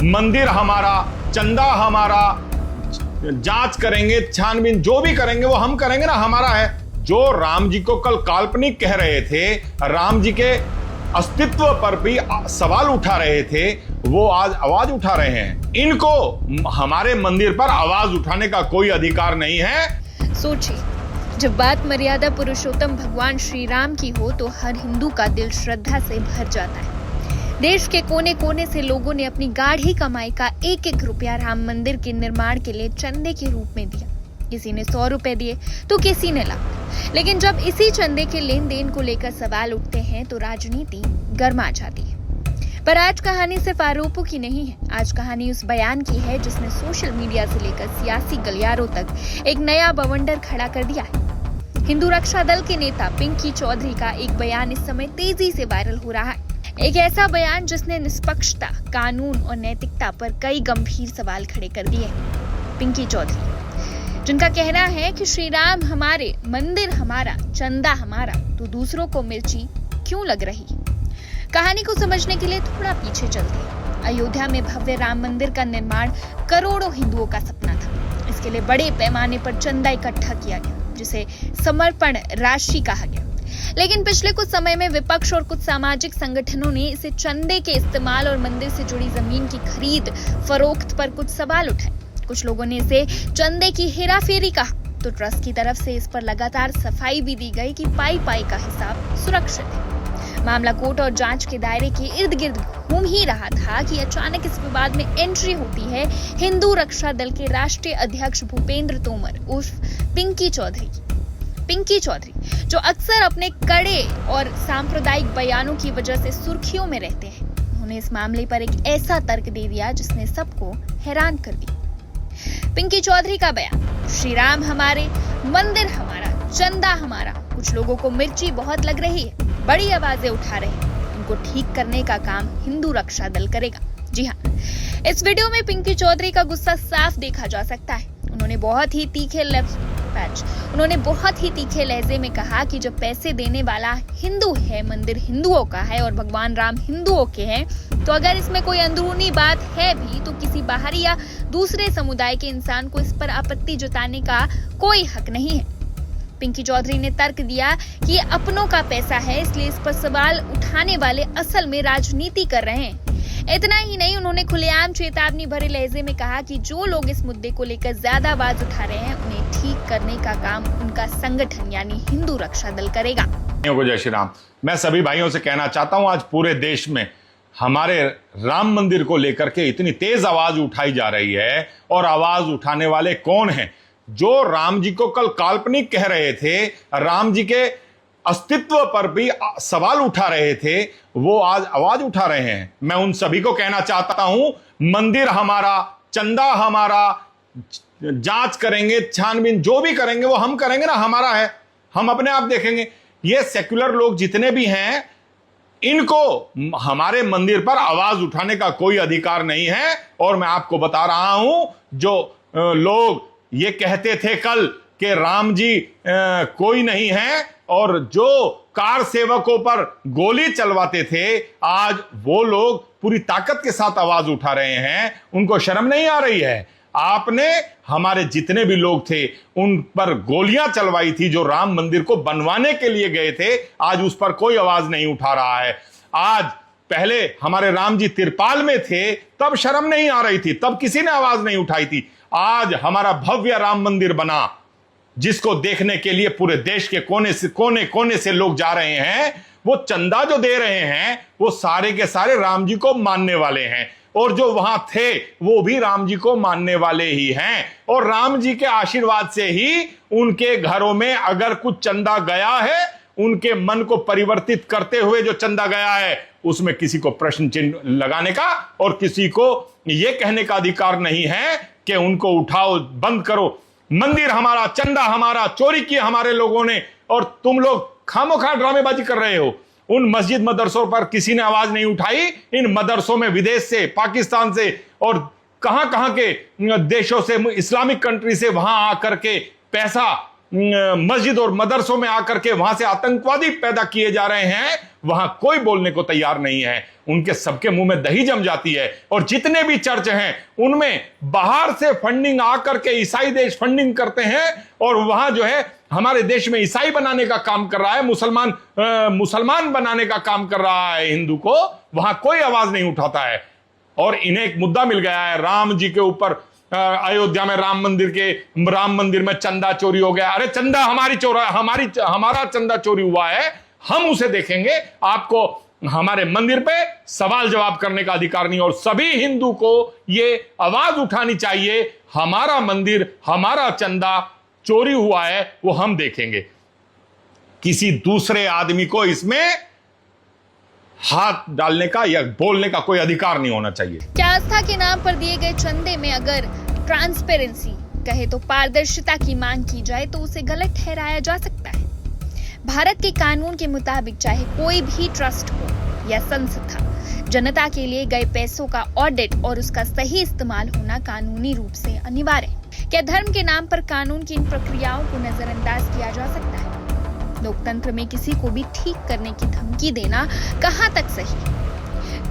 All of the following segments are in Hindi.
मंदिर हमारा, चंदा हमारा, जांच करेंगे, छानबीन जो भी करेंगे वो हम करेंगे ना, हमारा है। जो राम जी को कल काल्पनिक कह रहे थे, राम जी के अस्तित्व पर भी सवाल उठा रहे थे, वो आज आवाज उठा रहे हैं। इनको हमारे मंदिर पर आवाज उठाने का कोई अधिकार नहीं है। सोचिए, जब बात मर्यादा पुरुषोत्तम भगवान श्री राम की हो तो हर हिंदू का दिल श्रद्धा से भर जाता है। देश के कोने कोने से लोगों ने अपनी गाढ़ी कमाई का एक एक रुपया राम मंदिर के निर्माण के लिए चंदे के रूप में दिया। किसी ने 100 रुपए दिए तो किसी ने लाख। लेकिन जब इसी चंदे के लेन देन को लेकर सवाल उठते हैं तो राजनीति गर्मा जाती है। पर आज कहानी सिर्फ आरोपों की नहीं है। आज कहानी उस बयान की है जिसने सोशल मीडिया से लेकर सियासी गलियारों तक एक नया बवंडर खड़ा कर दिया है। हिंदू रक्षा दल के नेता पिंकी चौधरी का एक बयान इस समय तेजी से वायरल हो रहा है। एक ऐसा बयान जिसने निष्पक्षता, कानून और नैतिकता पर कई गंभीर सवाल खड़े कर दिए। पिंकी चौधरी, जिनका कहना है कि श्री राम हमारे, मंदिर हमारा, चंदा हमारा, तो दूसरों को मिर्ची क्यों लग रही। कहानी को समझने के लिए थोड़ा पीछे चलते हैं। अयोध्या में भव्य राम मंदिर का निर्माण करोड़ों हिंदुओं का सपना था। इसके लिए बड़े पैमाने पर चंदा इकट्ठा किया गया, जिसे समर्पण राशि कहा गया। लेकिन पिछले कुछ समय में विपक्ष और कुछ सामाजिक संगठनों ने इसे चंदे के इस्तेमाल और मंदिर से जुड़ी जमीन की खरीद फरोख्त पर कुछ सवाल उठाए। कुछ लोगों ने इसे चंदे की हेराफेरी कहा, तो ट्रस्ट की तरफ से इस पर लगातार सफाई भी दी गई कि पाई पाई का हिसाब सुरक्षित है। मामला कोर्ट और जांच के दायरे के इर्द गिर्द घूम ही रहा था कि अचानक इस विवाद में एंट्री होती है हिंदू रक्षा दल के राष्ट्रीय अध्यक्ष भूपेंद्र तोमर उर्फ पिंकी चौधरी, जो अक्सर अपने कड़े और सांप्रदायिक बयानों की वजह से सुर्खियों में रहते हैं। उन्होंने इस मामले पर एक ऐसा तर्क दे दिया जिसने सबको हैरान कर दिया। पिंकी चौधरी का बयान, श्री राम हमारे, मंदिर हमारा, चंदा हमारा, कुछ लोगों को मिर्ची बहुत लग रही है, बड़ी आवाजें उठा रहे हैं, उनको ठीक करने का काम हिंदू रक्षा दल करेगा। जी हाँ, इस वीडियो में पिंकी चौधरी का गुस्सा साफ देखा जा सकता है। उन्होंने बहुत ही तीखे लहजे में कहा कि जब पैसे देने वाला हिंदू है, मंदिर हिंदुओं का है और भगवान राम हिंदुओं के हैं, तो अगर इसमें कोई अंदरूनी बात है भी तो किसी बाहरी या दूसरे समुदाय के इंसान को इस पर आपत्ति जताने का कोई हक नहीं है। पिंकी चौधरी ने तर्क दिया कि ये अपनों का पैसा है, इसलिए इस पर सवाल उठाने वाले असल में राजनीति कर रहे हैं। इतना ही नहीं, उन्होंने खुलेआम चेतावनी भरे लहजे में कहा कि जो लोग इस मुद्दे को लेकर ज्यादा आवाज उठा रहे हैं, उन्हें ठीक करने का काम उनका संगठन यानी हिंदू रक्षा दल करेगा। जय श्री राम। मैं सभी भाइयों से कहना चाहता हूं, आज पूरे देश में हमारे राम मंदिर को लेकर के इतनी तेज आवाज उठाई जा रही है, और आवाज उठाने वाले कौन हैं? जो राम जी को कल काल्पनिक कह रहे थे, राम जी के अस्तित्व पर भी सवाल उठा रहे थे, वो आज आवाज उठा रहे हैं। मैं उन सभी को कहना चाहता हूं, मंदिर हमारा, चंदा हमारा, जांच करेंगे, छानबीन जो भी करेंगे वो हम करेंगे ना, हमारा है, हम अपने आप देखेंगे। ये सेक्युलर लोग जितने भी हैं, इनको हमारे मंदिर पर आवाज उठाने का कोई अधिकार नहीं है। और मैं आपको बता रहा हूं, जो लोग ये कहते थे कल कि राम जी कोई नहीं है, और जो कार सेवकों पर गोली चलवाते थे, आज वो लोग पूरी ताकत के साथ आवाज उठा रहे हैं। उनको शर्म नहीं आ रही है? आपने हमारे जितने भी लोग थे उन पर गोलियां चलवाई थी, जो राम मंदिर को बनवाने के लिए गए थे, आज उस पर कोई आवाज नहीं उठा रहा है। आज पहले हमारे राम जी तिरपाल में थे, तब शर्म नहीं आ रही थी, तब किसी ने आवाज नहीं उठाई थी। आज हमारा भव्य राम मंदिर बना, जिसको देखने के लिए पूरे देश के कोने से लोग जा रहे हैं। वो चंदा जो दे रहे हैं, वो सारे के सारे राम जी को मानने वाले हैं, और जो वहां थे वो भी राम जी को मानने वाले ही हैं। और राम जी के आशीर्वाद से ही उनके घरों में अगर कुछ चंदा गया है, उनके मन को परिवर्तित करते हुए जो चंदा गया है, उसमें किसी को प्रश्न चिन्ह लगाने का और किसी को यह कहने का अधिकार नहीं है कि उनको उठाओ, बंद करो। मंदिर हमारा, चंदा हमारा, चोरी किए हमारे लोगों ने, और तुम लोग खामोखा ड्रामेबाजी कर रहे हो। उन मस्जिद मदरसों पर किसी ने आवाज नहीं उठाई। इन मदरसों में विदेश से, पाकिस्तान से और कहां कहां के देशों से, इस्लामिक कंट्री से वहां आकर के पैसा मस्जिद और मदरसों में आकर के वहां से आतंकवादी पैदा किए जा रहे हैं, वहां कोई बोलने को तैयार नहीं है। उनके सबके मुंह में दही जम जाती है। और जितने भी चर्च हैं उनमें बाहर से फंडिंग आकर के ईसाई देश फंडिंग करते हैं और वहां जो है हमारे देश में ईसाई बनाने का काम कर रहा है, मुसलमान बनाने का काम कर रहा है हिंदू को, वहां कोई आवाज नहीं उठाता है। और इन्हें एक मुद्दा मिल गया है राम जी के ऊपर, अयोध्या में राम मंदिर में चंदा चोरी हो गया। अरे चंदा हमारा चंदा चोरी हुआ है, हम उसे देखेंगे। आपको हमारे मंदिर पे सवाल जवाब करने का अधिकार नहीं। और सभी हिंदू को यह आवाज उठानी चाहिए, हमारा मंदिर, हमारा चंदा चोरी हुआ है, वो हम देखेंगे। किसी दूसरे आदमी को इसमें हाथ डालने का या बोलने का कोई अधिकार नहीं होना चाहिए। क्या आस्था के नाम पर दिए गए चंदे में अगर ट्रांसपेरेंसी कहे तो पारदर्शिता की मांग की जाए तो उसे गलत ठहराया जा सकता है। भारत के कानून के मुताबिक चाहे कोई भी ट्रस्ट हो या संस्था, जनता के लिए गए पैसों का ऑडिट और उसका सही इस्तेमाल होना कानूनी रूप से अनिवार्य है। क्या धर्म के नाम पर कानून की इन प्रक्रियाओं को नजरअंदाज किया जा सकता है? लोकतंत्र में किसी को भी ठीक करने की धमकी देना कहां तक सही है?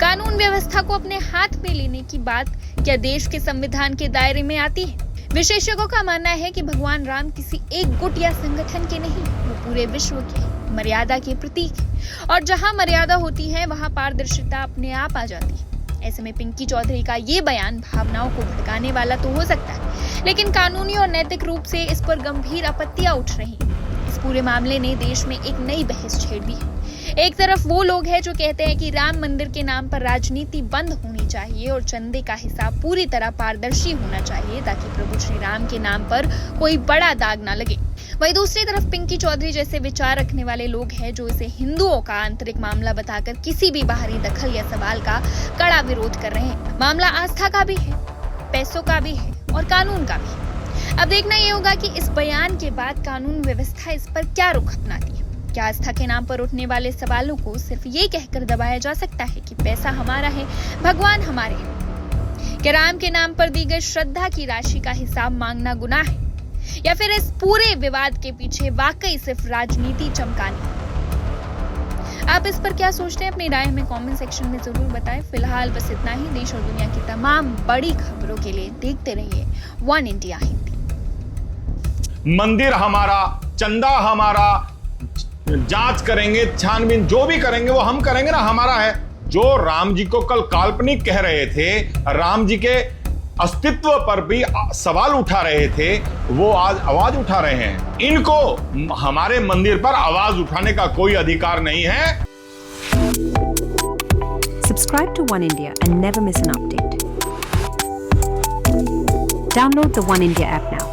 कानून व्यवस्था को अपने हाथ में लेने की बात क्या देश के संविधान के दायरे में आती है? विशेषज्ञों का मानना है कि भगवान राम किसी एक गुट या संगठन के नहीं, वो पूरे विश्व के मर्यादा के प्रतीक है। और जहां मर्यादा होती है वहां पारदर्शिता अपने आप आ जाती है। ऐसे में पिंकी चौधरी का ये बयान भावनाओं को भड़काने वाला तो हो सकता है, लेकिन कानूनी और नैतिक रूप से इस पर गंभीर आपत्तियां उठ रही हैं। इस पूरे मामले ने देश में एक नई बहस छेड़ दी है। एक तरफ वो लोग हैं जो कहते हैं कि राम मंदिर के नाम पर राजनीति बंद होनी चाहिए और चंदे का हिसाब पूरी तरह पारदर्शी होना चाहिए ताकि प्रभु श्री राम के नाम पर कोई बड़ा दाग ना लगे। वहीं दूसरी तरफ पिंकी चौधरी जैसे विचार रखने वाले लोग हैं जो इसे हिंदुओं का आंतरिक मामला बताकर किसी भी बाहरी दखल या सवाल का कड़ा विरोध कर रहे हैं। मामला आस्था का भी है, पैसों का भी है और कानून का भी। अब देखना यह होगा कि इस बयान के बाद कानून व्यवस्था इस पर क्या रुख अपनाती है। क्या आस्था के नाम पर उठने वाले सवालों को सिर्फ ये कहकर दबाया जा सकता है कि पैसा हमारा है, भगवान हमारे हैं? क्या राम के नाम पर दी गई श्रद्धा की राशि का हिसाब मांगना गुनाह है, या फिर इस पूरे विवाद के पीछे वाकई सिर्फ राजनीति चमकानी? आप इस पर क्या सोचते हैं? अपनी राय हमें कमेंट सेक्शन में जरूर बताएं। फिलहाल बस इतना ही। देश और दुनिया की तमाम बड़ी खबरों के लिए देखते रहिए वन इंडिया हिंदी। मंदिर हमारा, चंदा हमारा, जांच करेंगे, छानबीन जो भी करेंगे वो हम करेंगे ना, हमारा है। जो राम जी को कल काल्पनिक कह रहे थे, राम जी के अस्तित्व पर भी सवाल उठा रहे थे, वो आज आवाज उठा रहे हैं। इनको हमारे मंदिर पर आवाज उठाने का कोई अधिकार नहीं है। Subscribe to One India and never miss an update. Download the One India app now.